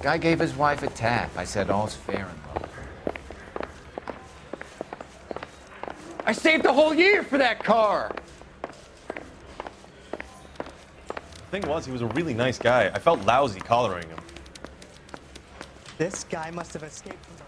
Guy gave his wife a tap. I said all's fair in love. I saved the whole year for that car! The thing was, he was a really nice guy. I felt lousy collaring him. This guy must have escaped from the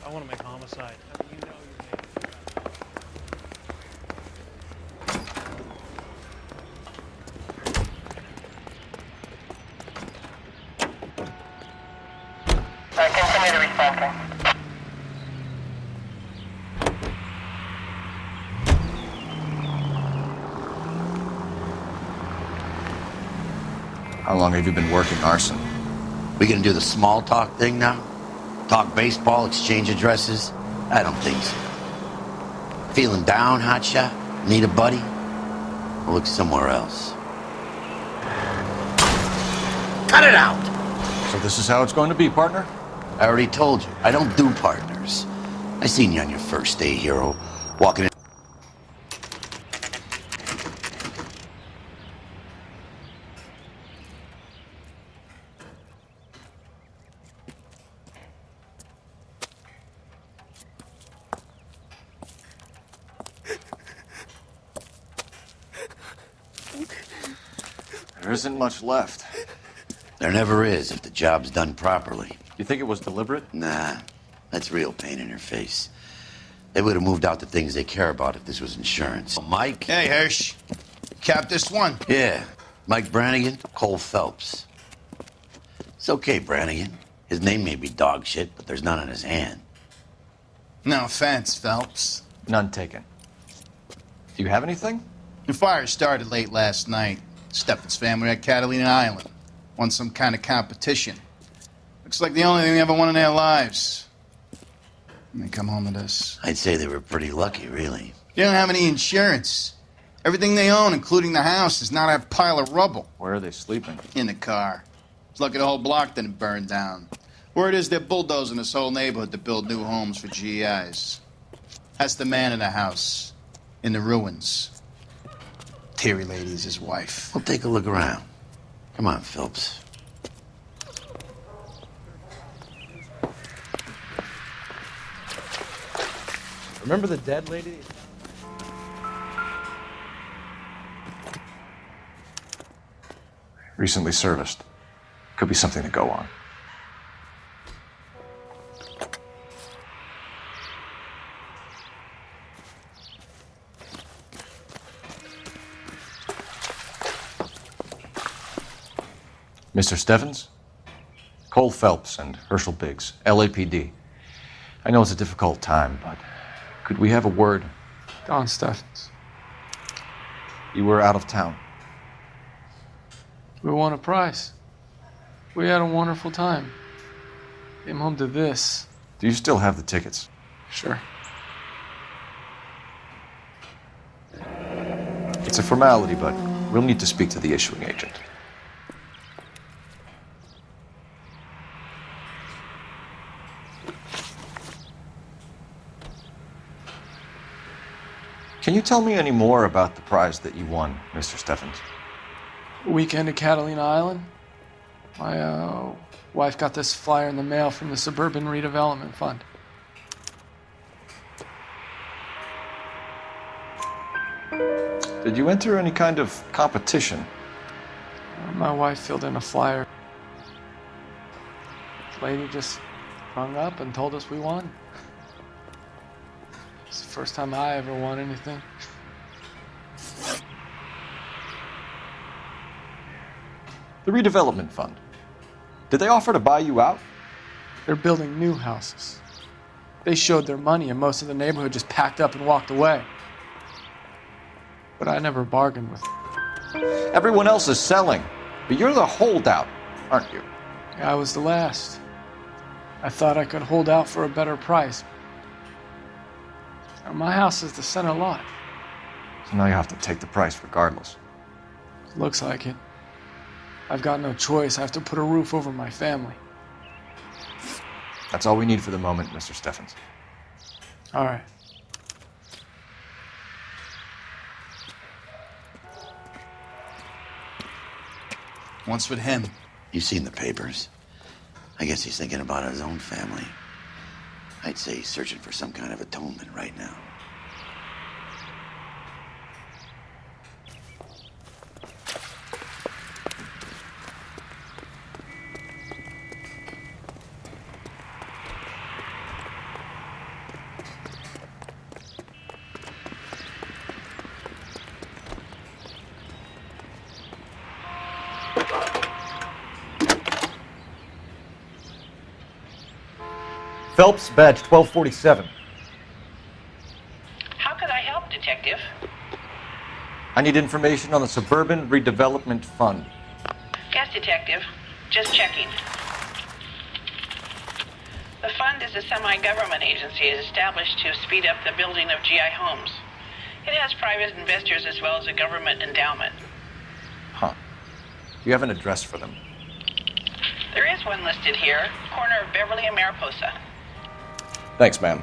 I want to make homicide. I mean, you know you're making Continue to respond. How long have you been working arson? We gonna do the small talk thing now? Talk baseball, exchange addresses? I don't think so. Feeling down, hotshot? Need a buddy? We'll look somewhere else. Cut it out! So this is how it's going to be, partner? I already told you, I don't do partners. I seen you on your first day, hero, walking in. There isn't much left. There never is if the job's done properly. You think it was deliberate? Nah, that's real pain in your face. They would have moved out the things they care about if this was insurance. Mike? Hey, Hirsch. Cap this one. Yeah. Mike Brannigan, Cole Phelps. It's okay, Brannigan. His name may be dog shit, but there's none on his hand. No offense, Phelps. None taken. Do you have anything? The fire started late last night. Steffen's family at Catalina Island. Won some kind of competition. Looks like the only thing they ever won in their lives. And they come home to this. I'd say they were pretty lucky, really. They don't have any insurance. Everything they own, including the house, is not a pile of rubble. Where are they sleeping? In the car. It's lucky the whole block didn't burn down. Word is they're bulldozing this whole neighborhood to build new homes for GIs. That's the man in the house. In the ruins. Terry Lady's his wife. We'll take a look around. Come on, Phelps. Remember the dead lady? Recently serviced. Could be something to go on. Mr. Steffens? Cole Phelps and Herschel Biggs, LAPD. I know it's a difficult time, but could we have a word? Don Steffens. You were out of town. We won a prize. We had a wonderful time. Came home to this. Do you still have the tickets? Sure. It's a formality, but we'll need to speak to the issuing agent. Can you tell me any more about the prize that you won, Mr. Steffens? Weekend at Catalina Island. My wife got this flyer in the mail from the Suburban Redevelopment Fund. Did you enter any kind of competition? My wife filled in a flyer. The lady just Hung up and told us we won. It's the first time I ever won anything. The redevelopment fund. Did they offer to buy you out? They're building new houses. They showed their money and most of the neighborhood just packed up and walked away. But I never bargained with them. Everyone else is selling, but you're the holdout, aren't you? I was the last. I thought I could hold out for a better price. Now, my house is the center lot. So now you have to take the price regardless. Looks like it. I've got no choice. I have to put a roof over my family. That's all we need for the moment, Mr. Steffens. All right. What's with him? You've seen the papers. I guess he's thinking about his own family. I'd say he's searching for some kind of atonement right now. Phelps, badge 1247. How could I help, Detective? I need information on the Suburban Redevelopment Fund. Yes, Detective. Just checking. The fund is a semi-government agency established to speed up the building of GI homes. It has private investors as well as a government endowment. Huh. Do you have an address for them? There is one listed here, corner of Beverly and Mariposa. Thanks, ma'am.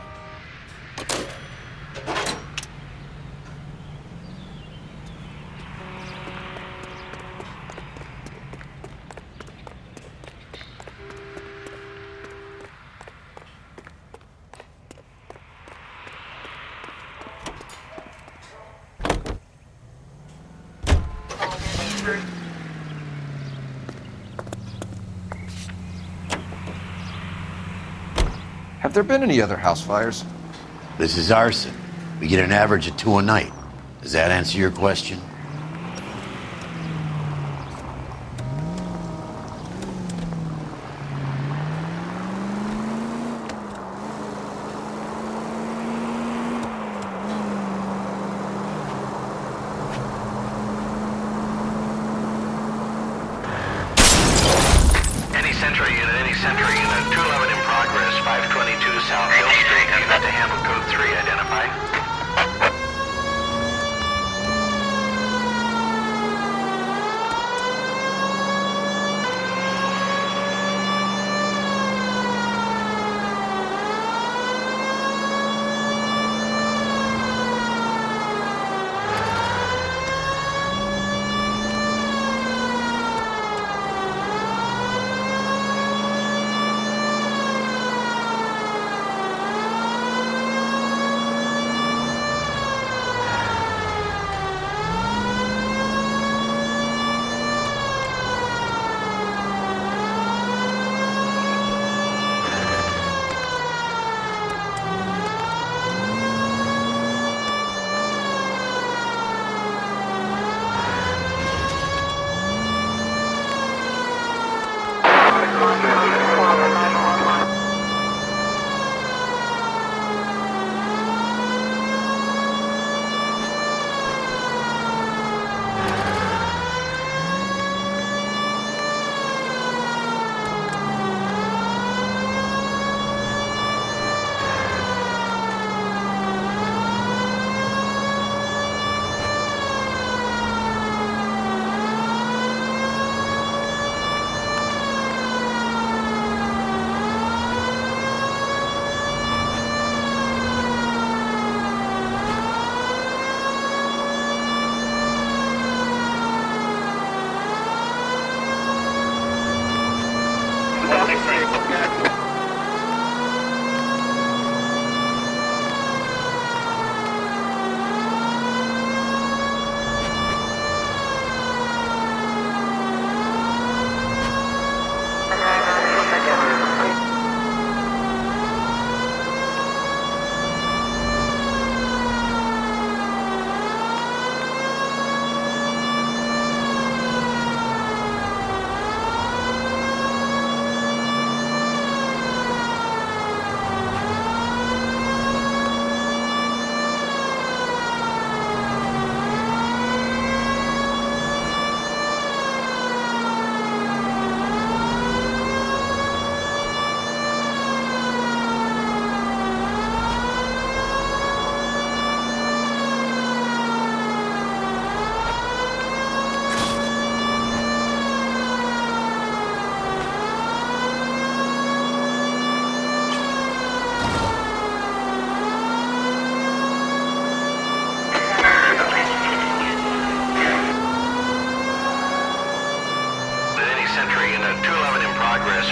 Have there been any other house fires? This is arson. We get an average of 2 a night. Does that answer your question? Any Central Unit, 211 in progress, 522 South Hill Street, unit to handle code 3, identify.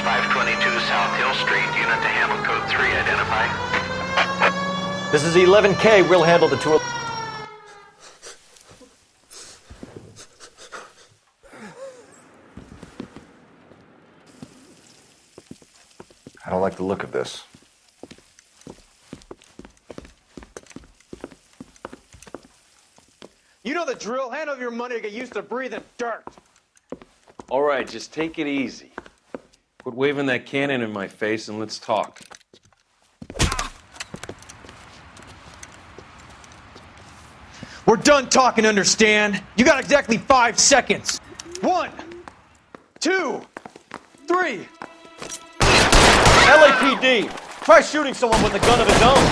522 South Hill Street, unit to handle code 3, identify. This is 11K. We'll handle the 2. I don't like the look of this. You know the drill. Hand over your money to get used to breathing dirt. All right, just take it easy. Quit waving that cannon in my face and let's talk. We're done talking, understand? You got exactly 5 seconds. 1, 2, 3. LAPD! Try shooting someone with a gun of his own.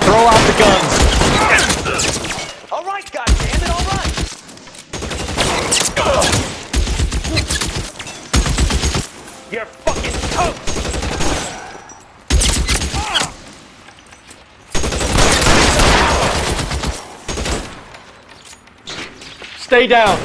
Throw out the guns. All right, goddammit, all right. You're fucking toast. Stay down.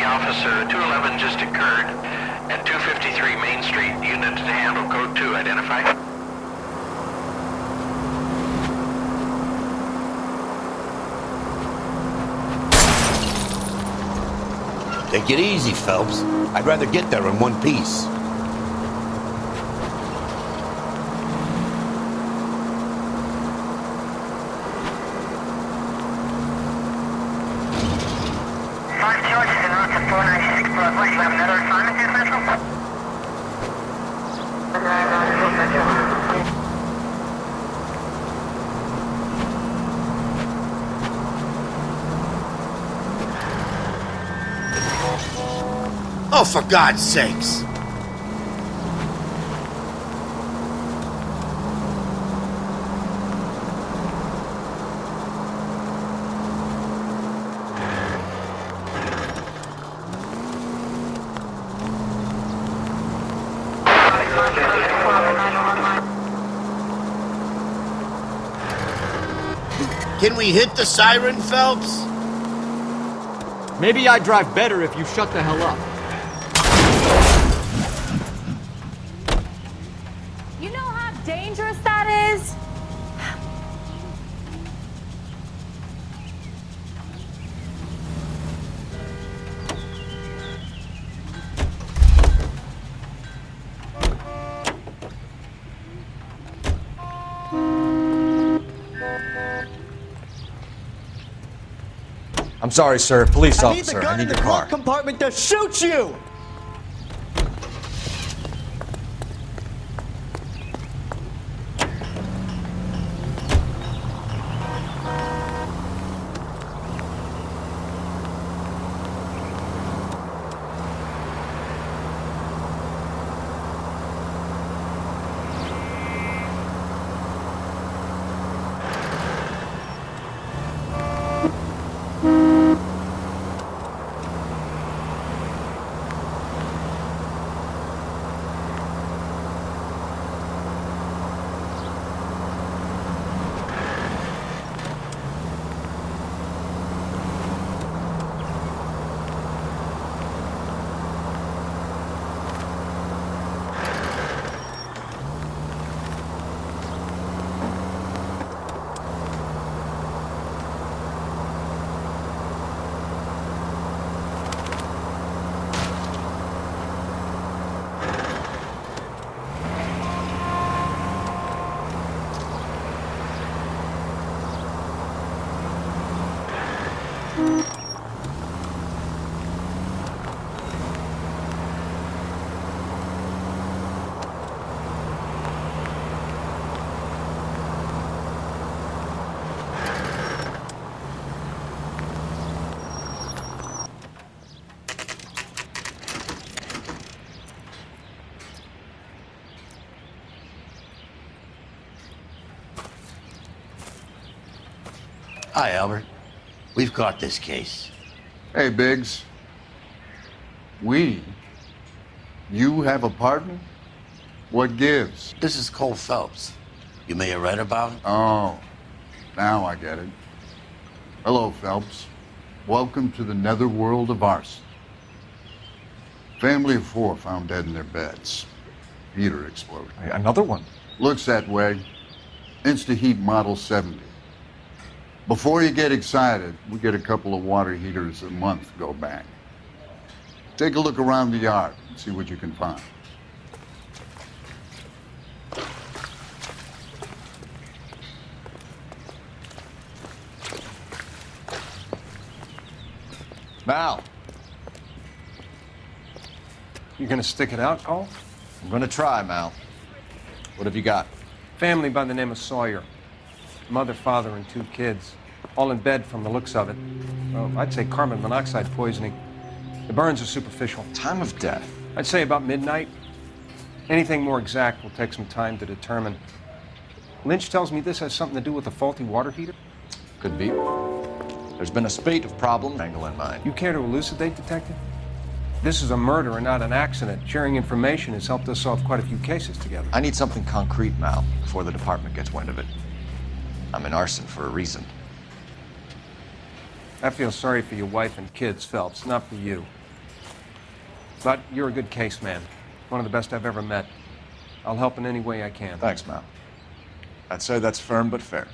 Officer, 211 just occurred at 253 Main Street. Unit to handle code 2, identify. Take it easy, Phelps. I'd rather get there in one piece. Oh, for God's sakes! Can we hit the siren, Phelps? Maybe I'd drive better if you shut the hell up. You know how dangerous that is? sorry, sir. Police I need the officer. gun I need in your the car. glove compartment to shoot you! Hi, Albert. We've caught this case. Hey, Biggs. You have a partner? What gives? This is Cole Phelps. You may have read about him. Oh, now I get it. Hello, Phelps. Welcome to the netherworld of arson. Family of 4 found dead in their beds. Heater exploded. Another one. Looks that way. Insta-Heat Model 70. Before you get excited, we get a couple of water heaters a month go bang. Take a look around the yard and see what you can find. Mal, You gonna stick it out, Cole? I'm gonna try, Mal. What have you got? Family by the name of Sawyer. Mother, father, and 2 kids. All in bed from the looks of it. Well, I'd say carbon monoxide poisoning. The burns are superficial. Time of death. I'd say about midnight. Anything more exact will take some time to determine. Lynch tells me this has something to do with a faulty water heater. Could be. There's been a spate of problems. Angle in mind. You care to elucidate, Detective? This is a murder and not an accident. Sharing information has helped us solve quite a few cases together. I need something concrete, Mal, before the department gets wind of it. I'm in arson for a reason. I feel sorry for your wife and kids, Phelps, not for you. But you're a good case man. One of the best I've ever met. I'll help in any way I can. Thanks, Mal. I'd say that's firm but fair.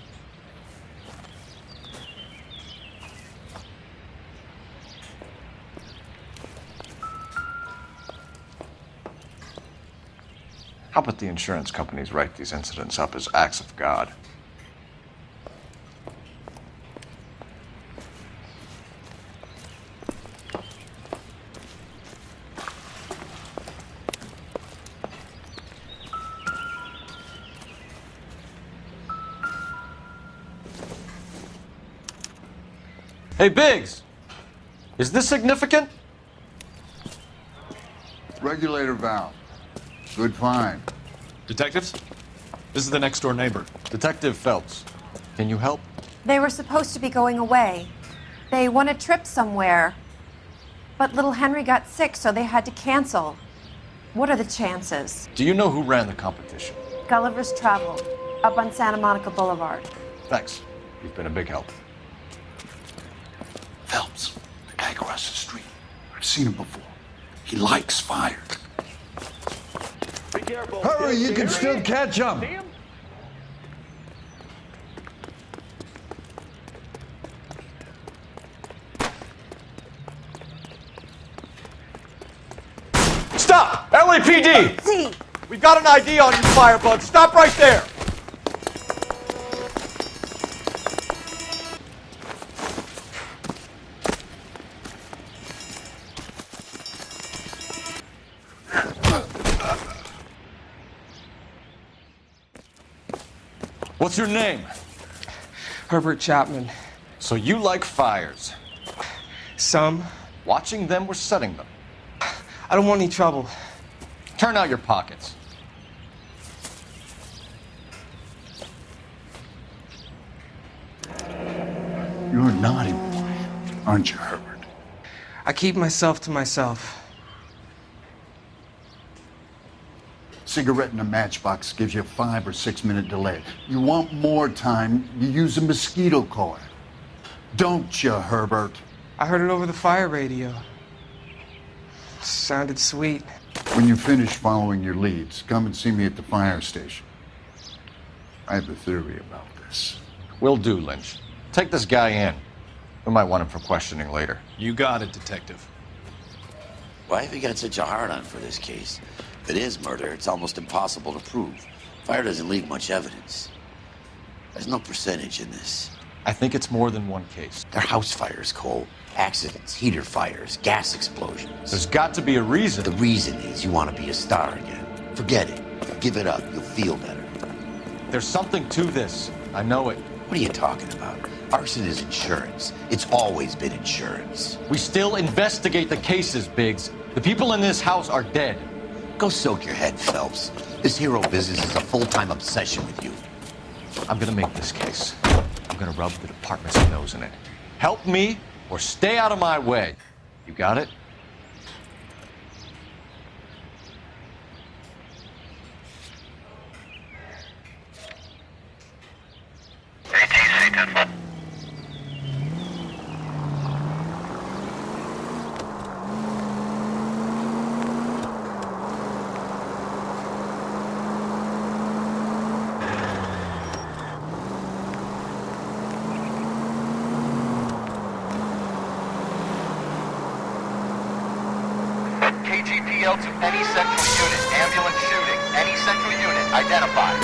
How about the insurance companies write these incidents up as acts of God? Hey, Biggs! Is this significant? Regulator valve. Good find. Detectives? This is the next door neighbor. Detective Phelps, can you help? They were supposed to be going away. They won a trip somewhere. But little Henry got sick, so they had to cancel. What are the chances? Do you know who ran the competition? Gulliver's Travel, up on Santa Monica Boulevard. Thanks. You've been a big help. Phelps, the guy across the street. I've seen him before. He likes fire. Be careful. Hurry, you can still catch him. Stop! LAPD! See! We've got an ID on you, Firebug. Stop right there! What's your name? Herbert Chapman. So you like fires. Some. Watching them or setting them? I don't want any trouble. Turn out your pockets. You're a naughty boy, aren't you, Herbert? I keep myself to myself. Cigarette in a matchbox gives you a 5 or 6 minute delay. You want more time, you use a mosquito coil. Don't you, Herbert? I heard it over the fire radio. Sounded sweet. When you finish following your leads, come and see me at the fire station. I have a theory about this. Will do, Lynch. Take this guy in. We might want him for questioning later. You got it, Detective. Why have you got such a hard-on for this case? If it is murder, it's almost impossible to prove. Fire doesn't leave much evidence. There's no percentage in this. I think it's more than one case. They're house fires, Cole. Accidents, heater fires, gas explosions. There's got to be a reason. The reason is you want to be a star again. Forget it. Give it up. You'll feel better. There's something to this. I know it. What are you talking about? Arson is insurance. It's always been insurance. We still investigate the cases, Biggs. The people in this house are dead. Go soak your head, Phelps. This hero business is a full-time obsession with you. I'm gonna make this case. I'm gonna rub the department's nose in it. Help me or stay out of my way. You got it? ATC 10-4. KGPL to any central unit. Ambulance shooting. Any central unit. Identified.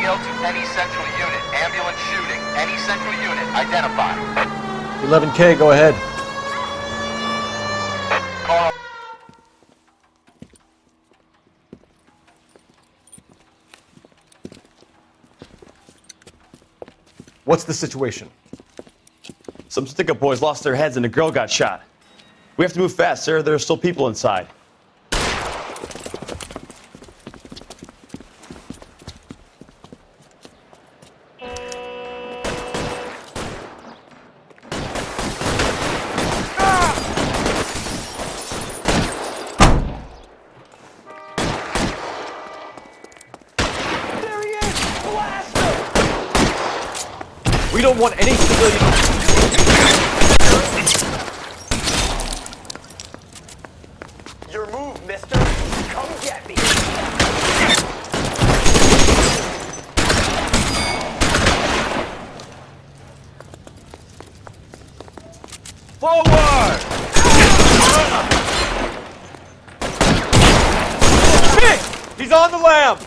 KGPL to any central unit. Ambulance shooting. Any central unit. Identify. 11K, go ahead. Call. What's the situation? Some stick-up boys lost their heads and a girl got shot. We have to move fast, sir. There are still people inside. We don't want any civilians. Your move, mister. Come get me. Forward! Shit! He's on the lam!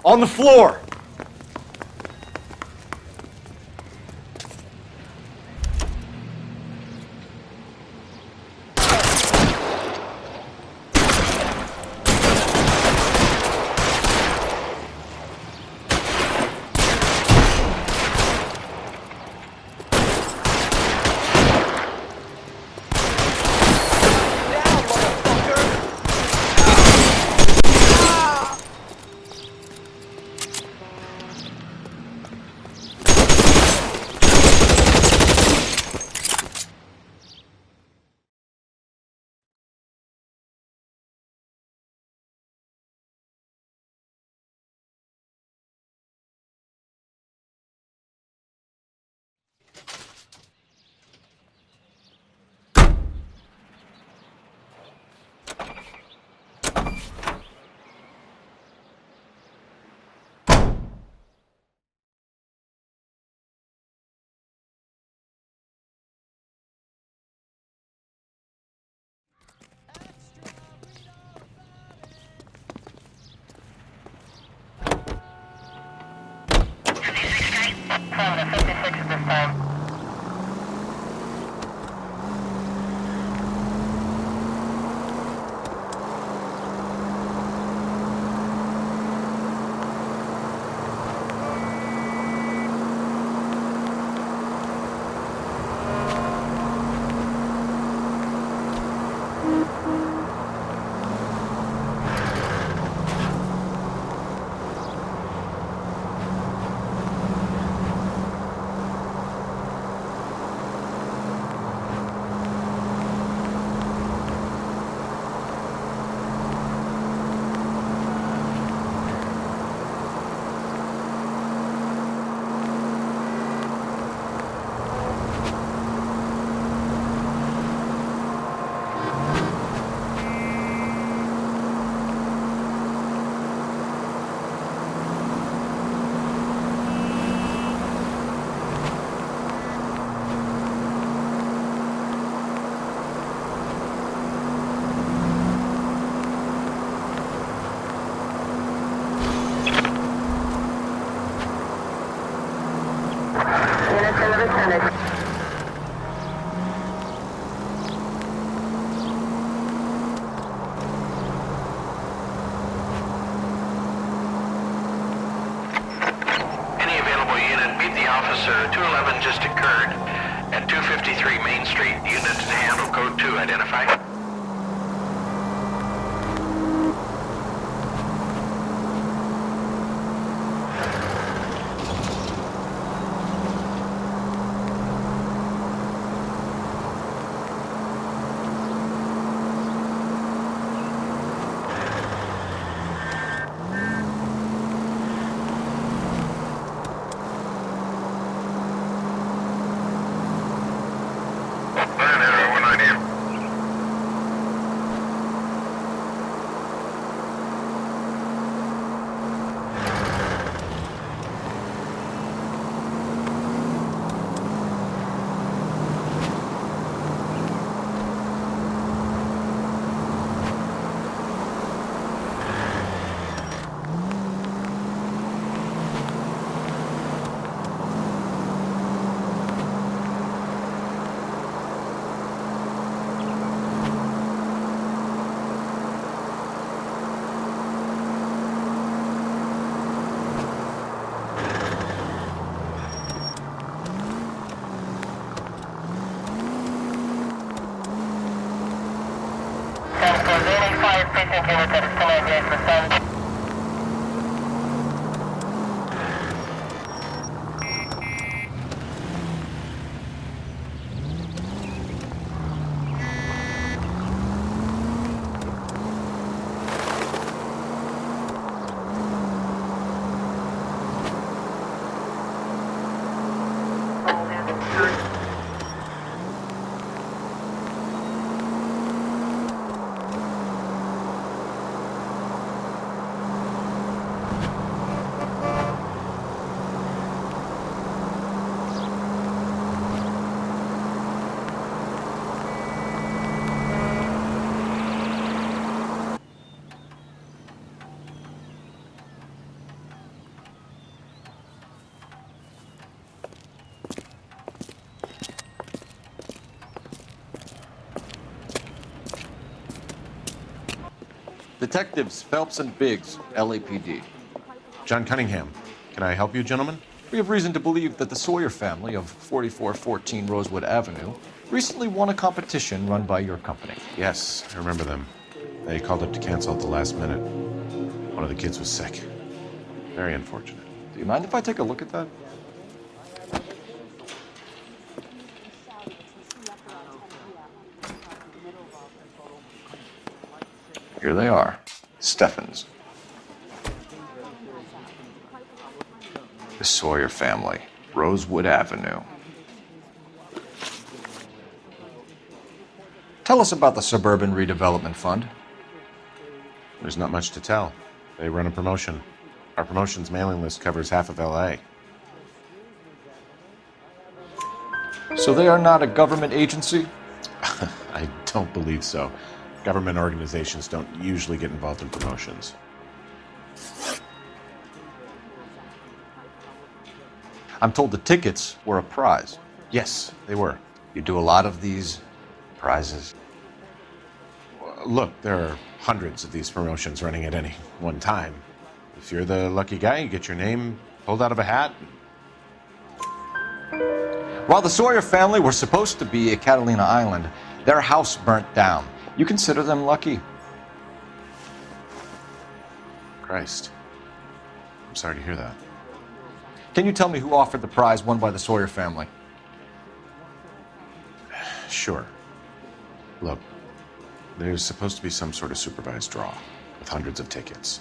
On the floor! Prominent 56 at this time. Officer, 211 just occurred at 253 Main Street. Unit to handle code 2. Identify. Detectives Phelps and Biggs, LAPD. John Cunningham. Can I help you, gentlemen? We have reason to believe that the Sawyer family of 4414 Rosewood Avenue recently won a competition run by your company. Yes, I remember them. They called up to cancel at the last minute. One of the kids was sick. Very unfortunate. Do you mind if I take a look at that? Here they are. Steffens. The Sawyer family. Rosewood Avenue. Tell us about the Suburban Redevelopment Fund. There's not much to tell. They run a promotion. Our promotion's mailing list covers half of LA. So they are not a government agency? I don't believe so. Government organizations don't usually get involved in promotions. I'm told the tickets were a prize. Yes, they were. You do a lot of these prizes? Look, there are hundreds of these promotions running at any one time. If you're the lucky guy, you get your name pulled out of a hat. While the Sawyer family were supposed to be at Catalina Island, their house burnt down. You consider them lucky? Christ. I'm sorry to hear that. Can you tell me who offered the prize won by the Sawyer family? Sure. Look, there's supposed to be some sort of supervised draw with hundreds of tickets.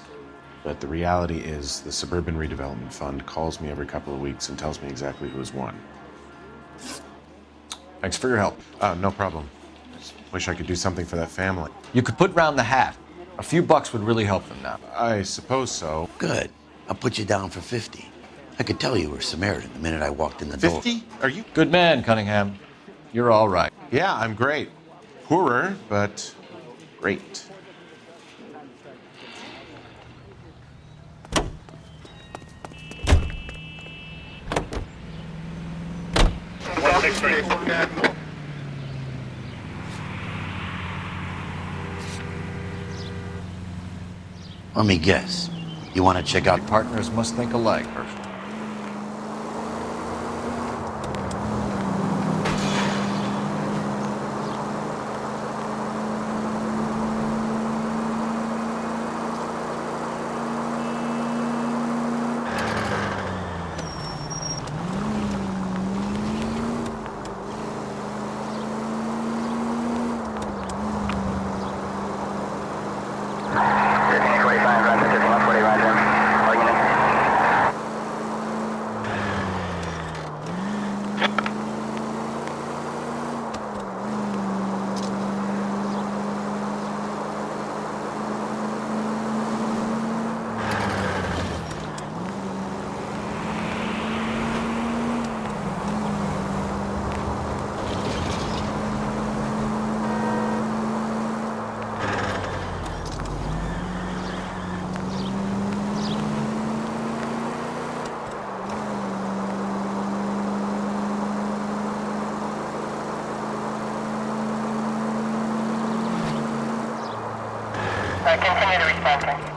But the reality is the Suburban Redevelopment Fund calls me every couple of weeks and tells me exactly who has won. Thanks for your help. No problem. Just wish I could do something for that family. You could put round the hat. A few bucks would really help them now. I suppose so. Good. I'll put you down for 50. I could tell you were Samaritan the minute I walked in the door. 50? Are you? Good man, Cunningham. You're all right. Yeah, I'm great. Poorer, but great. Let me guess. You want to check out... Partners must think alike, Herschel. Continue to respond, sir.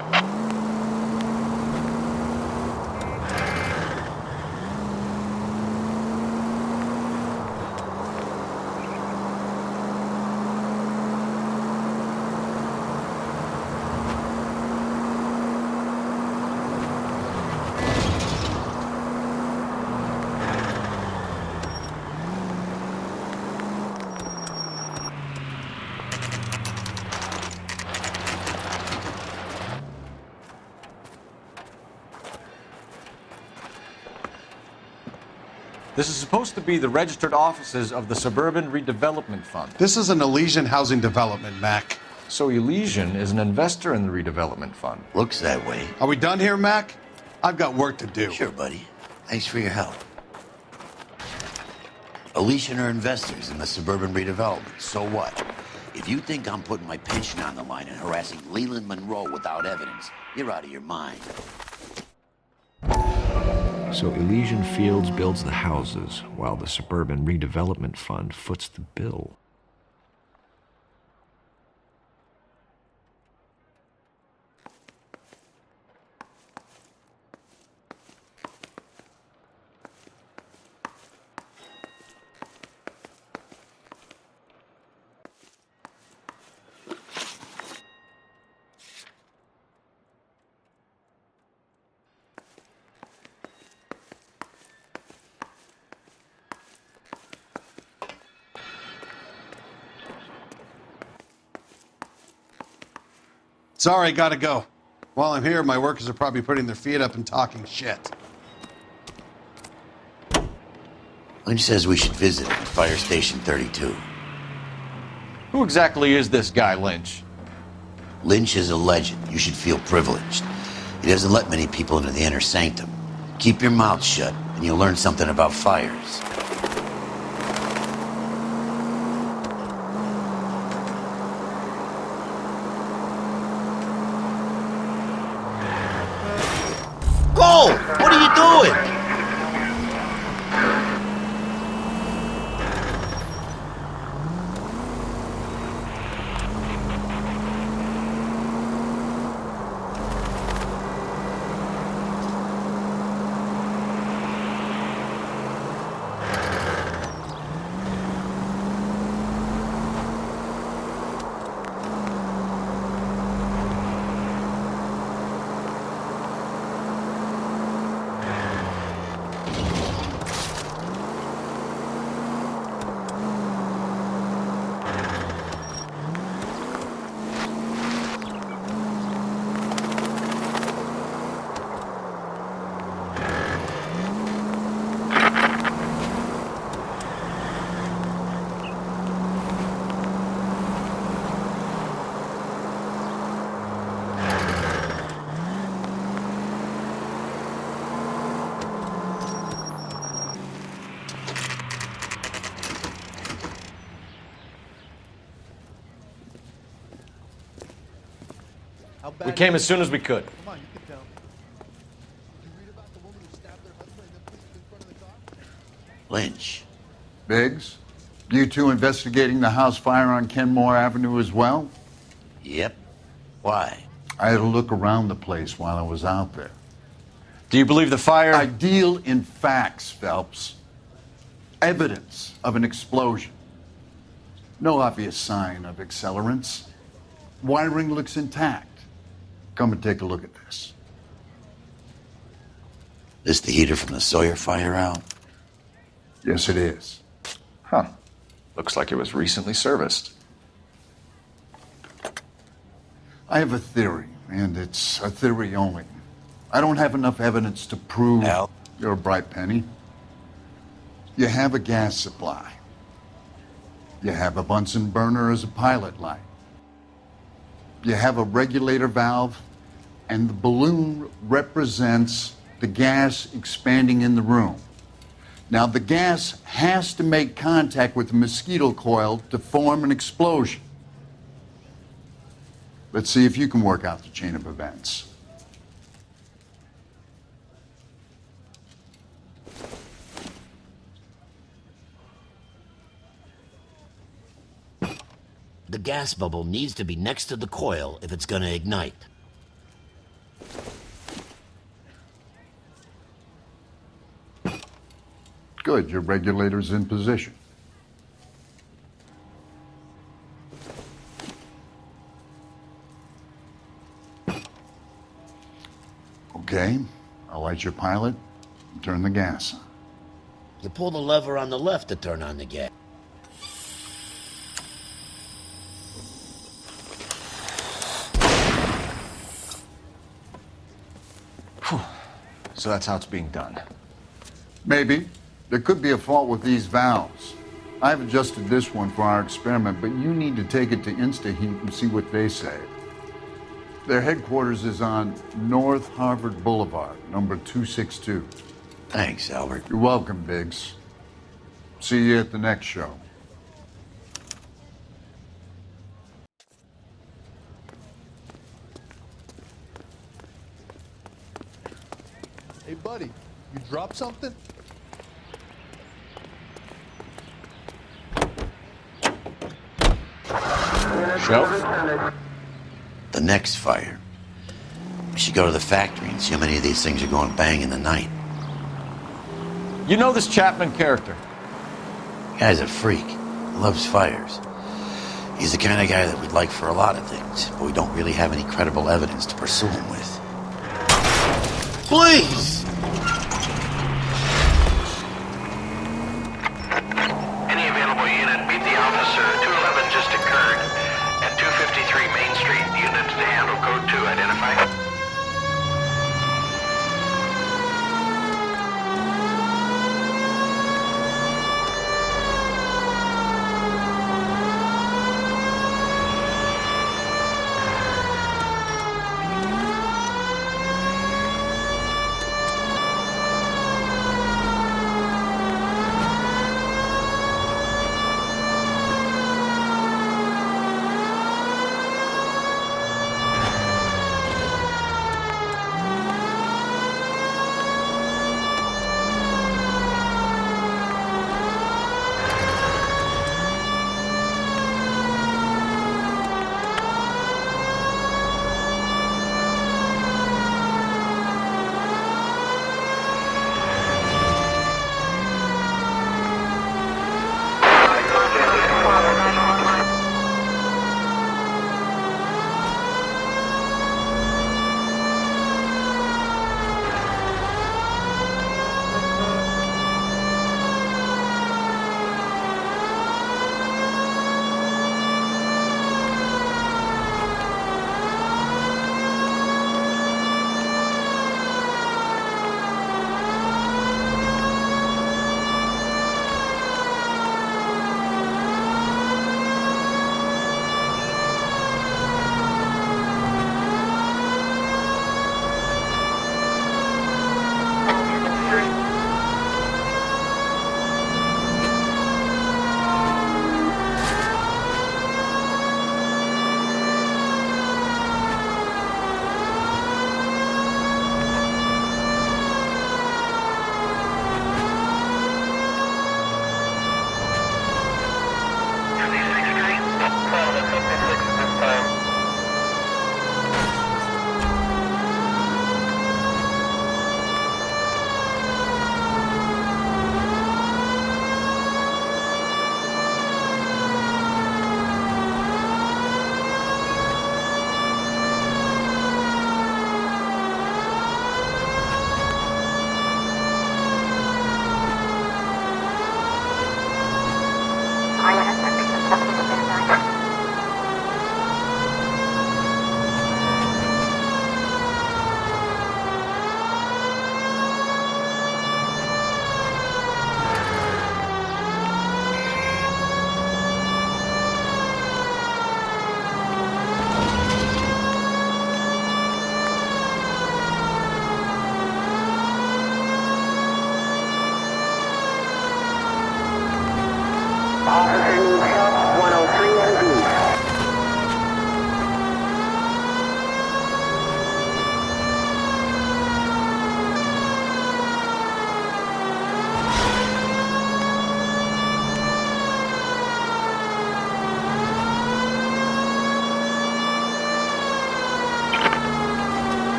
This is supposed to be the registered offices of the Suburban Redevelopment Fund. This is an Elysian housing development, Mac. So Elysian is an investor in the redevelopment fund. Looks that way. Are we done here, Mac? I've got work to do. Sure, buddy. Thanks for your help. Elysian are investors in the suburban redevelopment. So what? If you think I'm putting my pension on the line and harassing Leland Monroe without evidence, you're out of your mind. So Elysian Fields builds the houses, while the Suburban Redevelopment Fund foots the bill. Sorry, gotta go. While I'm here, my workers are probably putting their feet up and talking shit. Lynch says we should visit him at Fire Station 32. Who exactly is this guy, Lynch? Lynch is a legend. You should feel privileged. He doesn't let many people into the inner sanctum. Keep your mouth shut, and you'll learn something about fires. Go! What are you doing? We came as soon as we could. Come on, you can tell. Did you read about the woman who stabbed her husband and then pushed him in front of the car? Lynch. Biggs, you two investigating the house fire on Kenmore Avenue as well? Yep. Why? I had a look around the place while I was out there. Do you believe the fire? I deal in facts, Phelps. Evidence of an explosion. No obvious sign of accelerants. Wiring looks intact. Come and take a look at this. This the heater from the Sawyer fire out? Yes, it is. Huh. Looks like it was recently serviced. I have a theory, and it's a theory only. I don't have enough evidence to prove you're a bright penny. You have a gas supply. You have a Bunsen burner as a pilot light. You have a regulator valve, and the balloon represents the gas expanding in the room. Now, the gas has to make contact with the mosquito coil to form an explosion. Let's see if you can work out the chain of events. The gas bubble needs to be next to the coil if it's going to ignite. Good, your regulator's in position. Okay, I'll light your pilot and turn the gas on. You pull the lever on the left to turn on the gas. So that's how it's being done. Maybe, There could be a fault with these valves. I've adjusted this one for our experiment, but you need to take it to InstaHeat and see what they say. Their headquarters is on North Harvard Boulevard, number 262. Thanks, Albert. You're welcome, Biggs. See you at the next show. Hey, buddy, you dropped something? Show? The next fire. We should go to the factory and see how many of these things are going bang in the night. You know this Chapman character? Guy's a freak. He loves fires. He's the kind of guy that we'd like for a lot of things, but we don't really have any credible evidence to pursue him with. Please! Any available unit, meet the officer. 211 just occurred at 253 Main Street. Unit to handle code 2. Identify.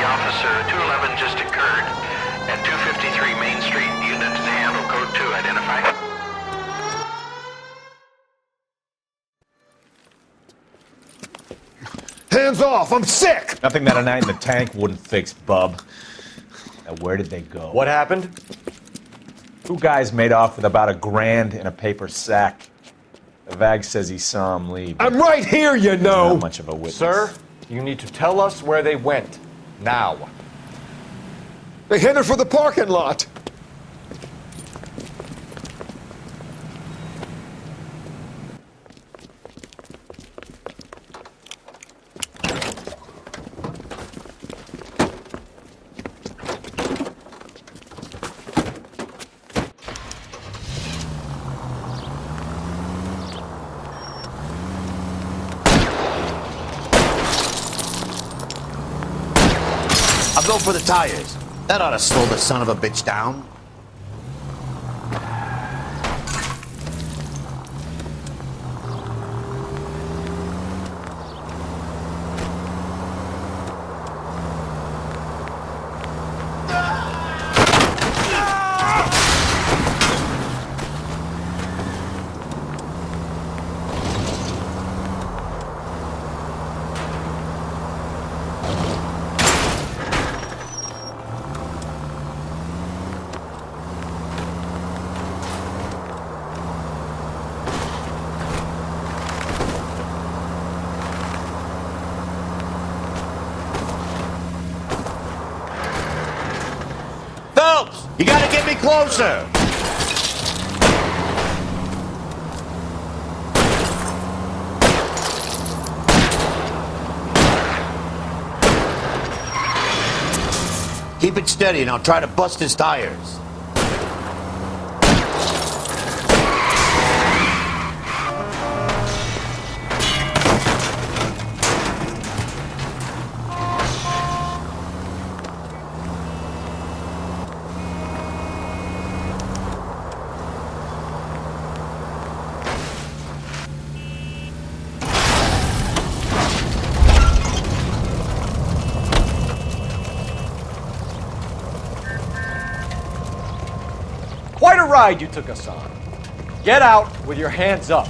Officer, 211 just occurred at 253 Main Street. Unit to handle code 2. Identify. Hands off! I'm sick! Nothing that a night in the tank wouldn't fix, bub. Now, where did they go? What happened? Two guys made off with about $1,000 in a paper sack. The VAG says he saw him leave. I'm right here, you know. Not much of a witness. Sir, you need to tell us where they went. Now. They headed for the parking lot. I'll go for the tires. That ought to slow the son of a bitch down. Phelps, you gotta get me closer. Keep it steady and I'll try to bust his tires. Quite a ride you took us on. Get out with your hands up.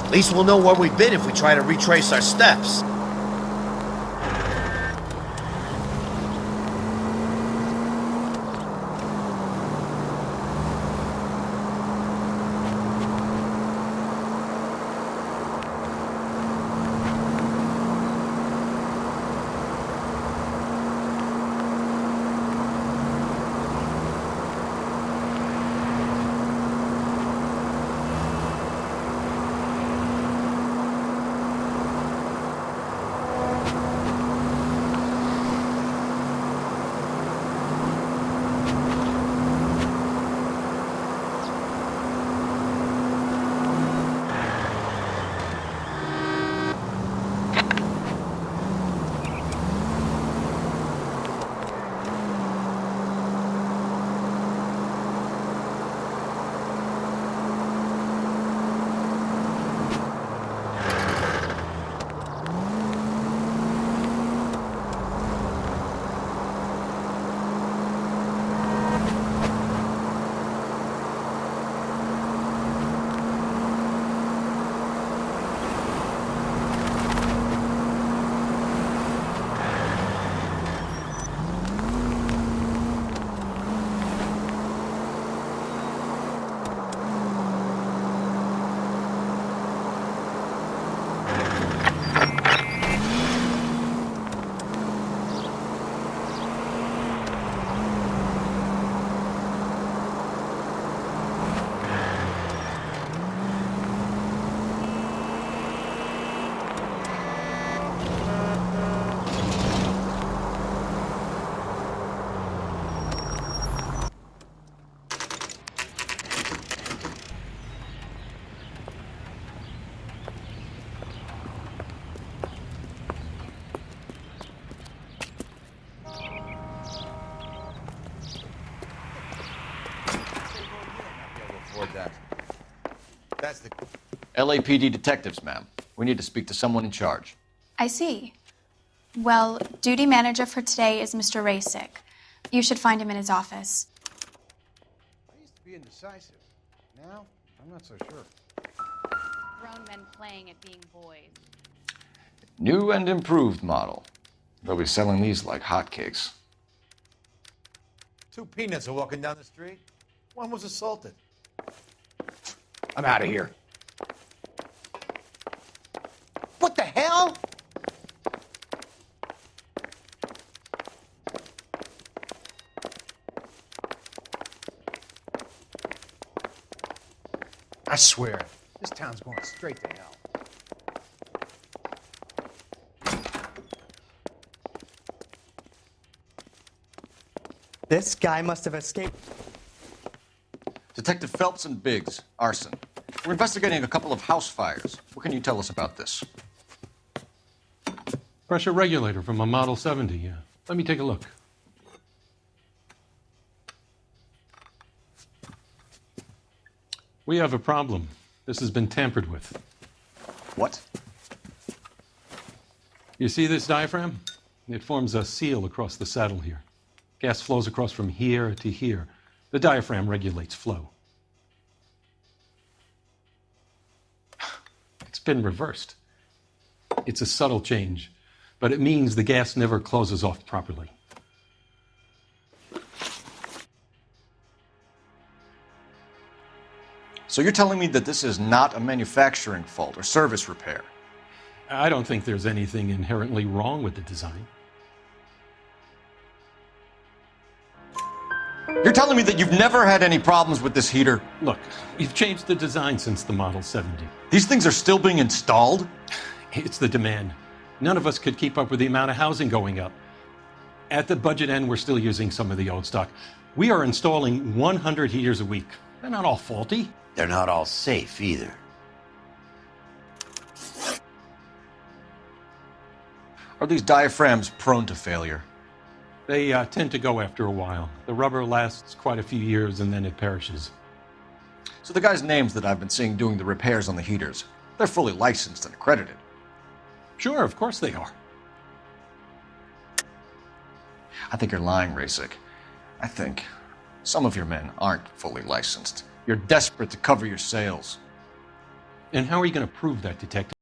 At least we'll know where we've been if we try to retrace our steps. That's the... LAPD detectives, ma'am. We need to speak to someone in charge. I see. Well, duty manager for today is Mr. Rasick. You should find him in his office. I used to be indecisive. Now, I'm not so sure. Grown men playing at being boys. New and improved model. They'll be selling these like hotcakes. 2 peanuts are walking down the street. One was assaulted. I'm out of here. What the hell? I swear, this town's going straight to hell. This guy must have escaped. Detective Phelps and Biggs, arson. We're investigating a couple of house fires. What can you tell us about this? Pressure regulator from a Model 70. Let me take a look. We have a problem. This has been tampered with. What? You see this diaphragm? It forms a seal across the saddle here. Gas flows across from here to here. The diaphragm regulates flow. It's been reversed. It's a subtle change, but it means the gas never closes off properly. So you're telling me that this is not a manufacturing fault or service repair? I don't think there's anything inherently wrong with the design. You're telling me that you've never had any problems with this heater? Look, we've changed the design since the Model 70. These things are still being installed? It's the demand. None of us could keep up with the amount of housing going up. At the budget end, we're still using some of the old stock. We are installing 100 heaters a week. They're not all faulty. They're not all safe either. Are these diaphragms prone to failure? They tend to go after a while. The rubber lasts quite a few years and then it perishes. So the guys' names that I've been seeing doing the repairs on the heaters, they're fully licensed and accredited. Sure, of course they are. I think you're lying, Rasick. I think some of your men aren't fully licensed. You're desperate to cover your sales. And how are you going to prove that, Detective?